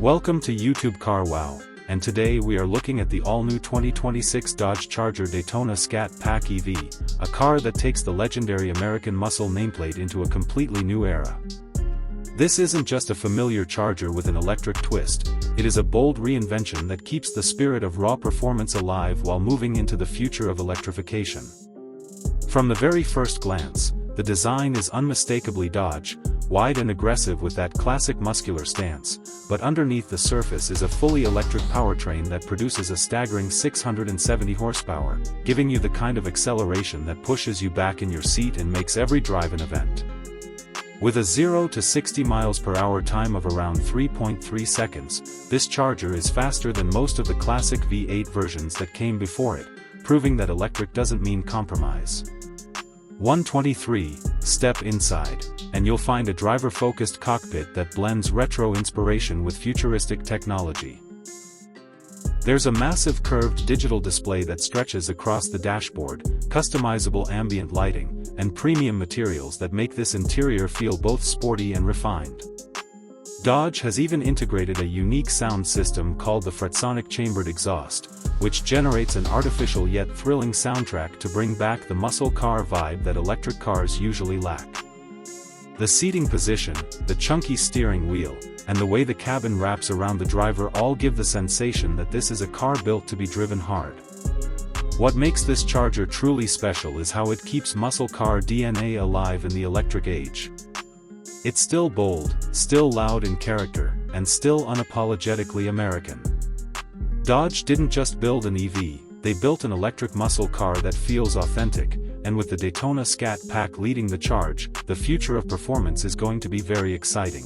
Welcome to YouTube Car Wow, and today we are looking at the all-new 2026 Dodge Charger Daytona Scat Pack EV, a car that takes the legendary American muscle nameplate into a completely new era. This isn't just a familiar Charger with an electric twist, it is a bold reinvention that keeps the spirit of raw performance alive while moving into the future of electrification. From the very first glance, the design is unmistakably Dodge, wide and aggressive with that classic muscular stance, but underneath the surface is a fully electric powertrain that produces a staggering 670 horsepower, giving you the kind of acceleration that pushes you back in your seat and makes every drive an event. With a 0 to 60 miles per hour time of around 3.3 seconds, this Charger is faster than most of the classic V8 versions that came before it, proving that electric doesn't mean compromise. 123, step inside, and you'll find a driver-focused cockpit that blends retro inspiration with futuristic technology. There's a massive curved digital display that stretches across the dashboard, customizable ambient lighting, and premium materials that make this interior feel both sporty and refined. Dodge has even integrated a unique sound system called the Fratzonic chambered exhaust, which generates an artificial yet thrilling soundtrack to bring back the muscle car vibe that electric cars usually lack. The seating position, the chunky steering wheel, and the way the cabin wraps around the driver all give the sensation that this is a car built to be driven hard. What makes this Charger truly special is how it keeps muscle car DNA alive in the electric age. It's still bold, still loud in character, and still unapologetically American. Dodge didn't just build an EV, they built an electric muscle car that feels authentic, and with the Daytona Scat Pack leading the charge, the future of performance is going to be very exciting.